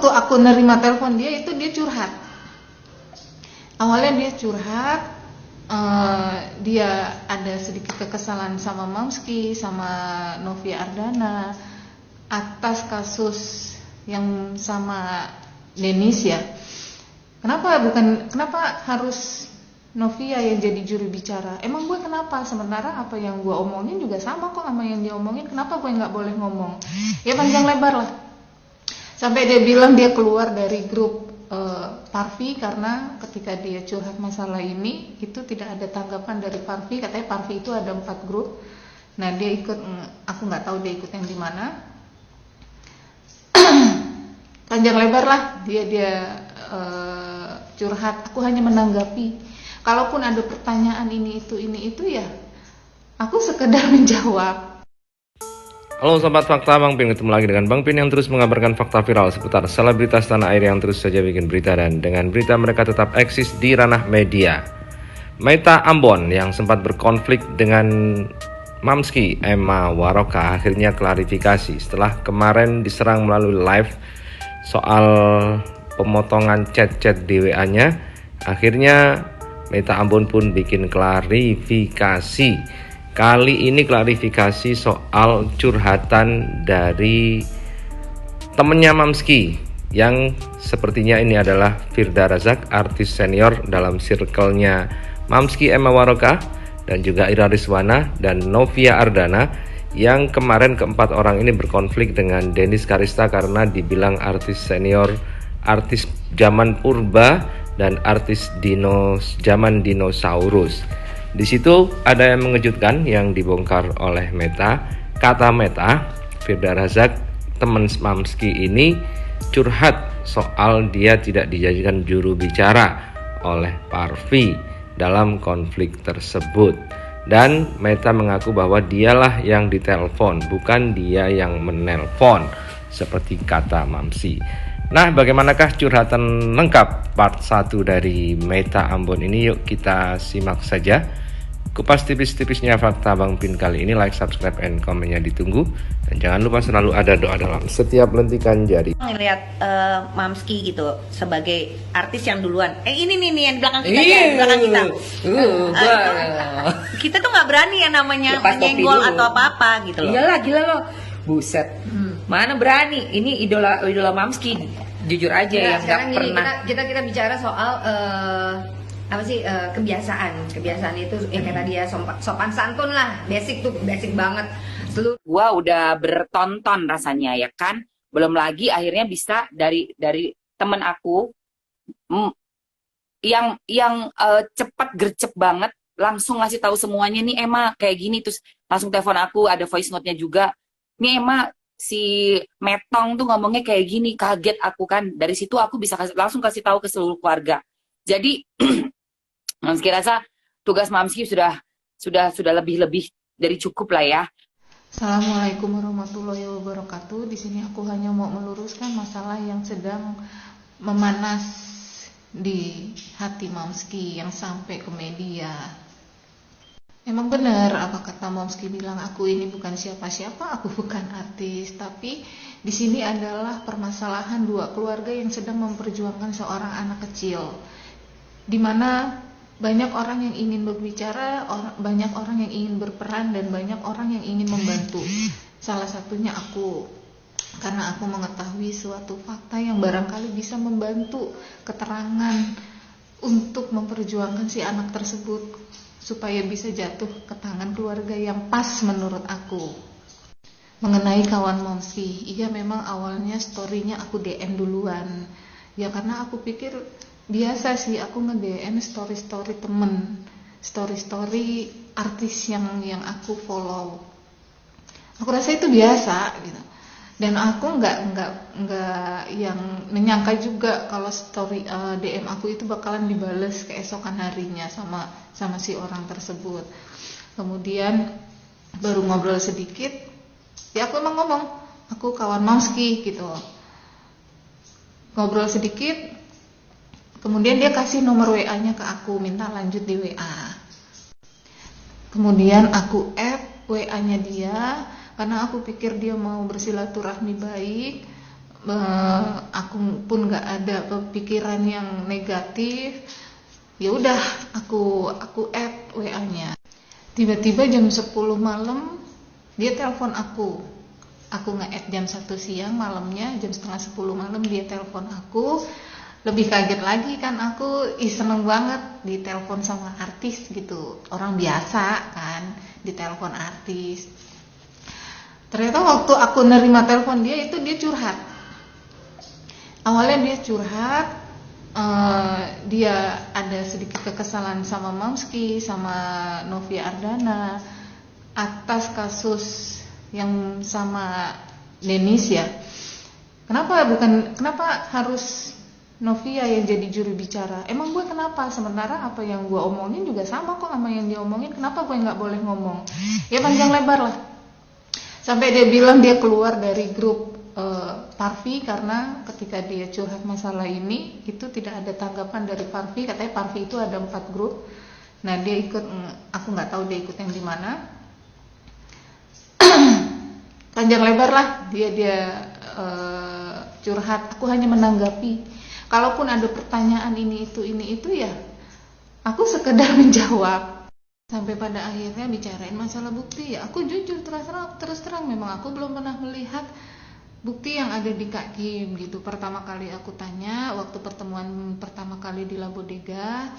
waktu aku nerima telepon dia itu dia curhat. Awalnya dia curhat, dia ada sedikit kekesalan sama Mamski, sama Novia Ardana atas kasus yang sama Denis ya. Kenapa harus Novia yang jadi juru bicara? Emang gue kenapa? Sementara apa yang gue omongin juga sama kok sama yang dia omongin. Kenapa gue nggak boleh ngomong? Ya panjang lebar lah. Sampai dia bilang dia keluar dari grup Parvi karena ketika dia curhat masalah ini itu tidak ada tanggapan dari Parvi. Katanya Parvi itu ada 4 grup. Nah dia ikut, aku nggak tahu dia ikut yang di mana. Panjang lebar lah dia curhat. Aku hanya menanggapi. Kalaupun ada pertanyaan ini itu ya aku sekedar menjawab. Halo Sobat Fakta, Bang Pin ketemu lagi dengan Bang Pin yang terus mengabarkan fakta viral seputar selebritas tanah air yang terus saja bikin berita, dan dengan berita mereka tetap eksis di ranah media. Meita Ambon yang sempat berkonflik dengan Mamski Emma Waroka akhirnya klarifikasi setelah kemarin diserang melalui live soal pemotongan chat-chat di WA-nya. Akhirnya Meita Ambon pun bikin klarifikasi. Kali ini klarifikasi soal curhatan dari temennya Mamski yang sepertinya ini adalah Firda Razak, artis senior dalam circle-nya Mamski Emma Waroka, dan juga Ira Rizwana dan Novia Ardana, yang kemarin keempat orang ini berkonflik dengan Denis Karista karena dibilang artis senior, artis zaman purba, dan artis zaman dinosaurus. Di situ ada yang mengejutkan yang dibongkar oleh Meita. Kata Meita, Firda Razak, teman Mamski ini curhat soal dia tidak dijadikan juru bicara oleh Parvi dalam konflik tersebut. Dan Meita mengaku bahwa dialah yang ditelepon, bukan dia yang menelpon, seperti kata Mamsi. Nah, bagaimanakah curhatan lengkap part 1 dari Meita Ambon ini? Yuk kita simak saja. Kupas tipis-tipisnya fakta Bang Pin kali ini. Like, subscribe, and komennya ditunggu. Dan jangan lupa selalu ada doa dalam setiap lentikan jari. Ngeliat Mamski gitu sebagai artis yang duluan. Ini nih yang di belakang kita, di belakang kita. Kita tuh nggak berani ya namanya menyenggol atau apa-apa gitu loh. Iyalah, gila lo. Buset. Mana berani? Ini idola Mamski. Jujur aja ya, nggak pernah. Kita bicara soal apa sih, kebiasaan itu yang kayak tadi ya, sopan santun lah, basic banget. Gua udah bertonton rasanya ya kan, belum lagi akhirnya bisa dari temen aku yang cepat gercep banget, langsung ngasih tahu semuanya nih Emma kayak gini, terus langsung telepon aku, ada voice note-nya juga. Nih Emma, si Metong tuh ngomongnya kayak gini, kaget aku kan. Dari situ aku bisa langsung kasih tahu ke seluruh keluarga. Jadi Mamski rasa tugas Mamski sudah lebih dari cukup lah ya. Assalamualaikum warahmatullahi wabarakatuh. Di sini aku hanya mau meluruskan masalah yang sedang memanas di hati Mamski yang sampai ke media. Emang benar apa kata Mamski bilang, aku ini bukan siapa-siapa, aku bukan artis. Tapi di sini adalah permasalahan dua keluarga yang sedang memperjuangkan seorang anak kecil, di mana banyak orang yang ingin berbicara, banyak orang yang ingin berperan, dan banyak orang yang ingin membantu. Salah satunya aku, karena aku mengetahui suatu fakta yang barangkali bisa membantu keterangan untuk memperjuangkan si anak tersebut supaya bisa jatuh ke tangan keluarga yang pas menurut aku. Mengenai kawan Mamski, iya memang awalnya story-nya aku DM duluan. Ya karena aku pikir biasa sih aku nge-DM story temen, story artis yang aku follow. Aku rasa itu biasa gitu. Dan aku nggak yang menyangka juga kalau story DM aku itu bakalan dibales keesokan harinya sama si orang tersebut. Kemudian baru ngobrol sedikit, ya aku emang ngomong, aku kawan Mamski gitu. Ngobrol sedikit, kemudian dia kasih nomor WA-nya ke aku, minta lanjut di WA. Kemudian aku add WA-nya dia karena aku pikir dia mau bersilaturahmi baik. Aku aku pun nggak ada pikiran yang negatif. Ya udah, aku add WA-nya. Tiba-tiba jam 10 malam dia telepon aku. Aku nge-add jam 1 siang, malamnya jam setengah 10 malam dia telepon aku. Lebih kaget lagi kan, aku seneng banget ditelepon sama artis gitu. Orang biasa kan ditelepon artis. Ternyata waktu aku nerima telepon dia itu dia curhat. Awalnya dia curhat, dia ada sedikit kekesalan sama Mamski, sama Novia Ardana atas kasus yang sama Denis ya. Kenapa harus Novia yang jadi juru bicara? Emang gue kenapa? Sementara apa yang gue omongin juga sama kok sama yang dia omongin. Kenapa gue nggak boleh ngomong? Ya panjang lebar lah. Sampai dia bilang dia keluar dari grup Parvi karena ketika dia curhat masalah ini itu tidak ada tanggapan dari Parvi. Katanya Parvi itu ada 4 grup. Nah dia ikut, aku nggak tahu dia ikut yang di mana. Panjang lebar lah dia curhat. Aku hanya menanggapi. Kalaupun ada pertanyaan ini itu ya aku sekedar menjawab. Sampai pada akhirnya bicarain masalah bukti ya. Aku jujur terus terang memang aku belum pernah melihat bukti yang ada di Kak Kim gitu. Pertama kali aku tanya waktu pertemuan pertama kali di Labodega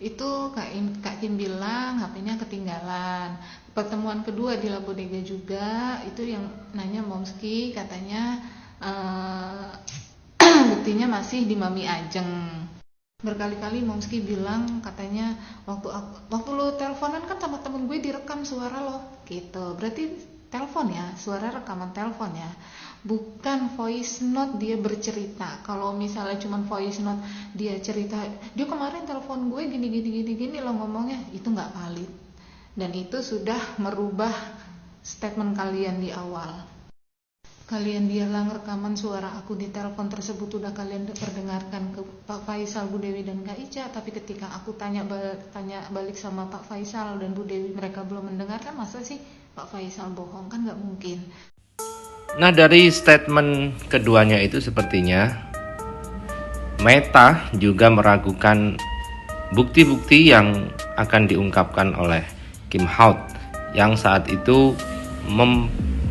itu Kak Kim bilang HP-nya ketinggalan. Pertemuan kedua di Labodega juga itu yang nanya Momski katanya buktinya masih di Mami Ajeng. Berkali-kali Momski bilang katanya waktu lo teleponan kan sama temen gue direkam suara lo gitu. Berarti telepon ya, suara rekaman telepon ya, bukan voice note dia bercerita. Kalau misalnya cuma voice note dia cerita dia kemarin telepon gue gini lo ngomongnya, itu nggak valid dan itu sudah merubah statement kalian di awal. Kalian biarlah rekaman suara aku di telepon tersebut udah kalian perdengarkan ke Pak Faisal, Bu Dewi dan Kak Ica, tapi ketika aku tanya balik sama Pak Faisal dan Bu Dewi mereka belum mendengarkan, masa sih Pak Faisal bohong? Kan nggak mungkin. Nah, dari statement keduanya itu sepertinya Meta juga meragukan bukti-bukti yang akan diungkapkan oleh Kim Haut yang saat itu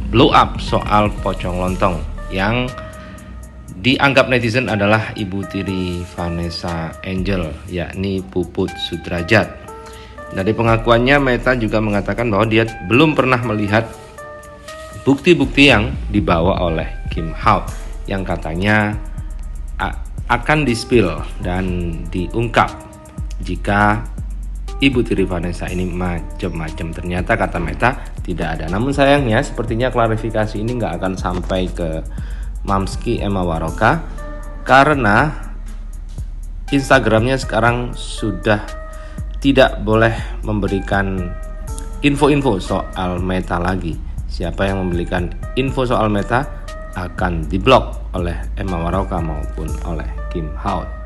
blow up soal pocong lontong yang dianggap netizen adalah ibu tiri Vanessa Angel, yakni Puput Sudrajat. Dari pengakuannya, Meta juga mengatakan bahwa dia belum pernah melihat bukti-bukti yang dibawa oleh Kim Haut yang katanya akan di-spill dan diungkap jika ibu tiri Vanessa ini macam-macam. Ternyata kata Meta tidak ada. Namun sayangnya sepertinya klarifikasi ini nggak akan sampai ke Mamski Emma Waroka karena Instagramnya sekarang sudah tidak boleh memberikan info-info soal Meta lagi. Siapa yang memberikan info soal Meta akan diblok oleh Emma Waroka maupun oleh Kim Haut.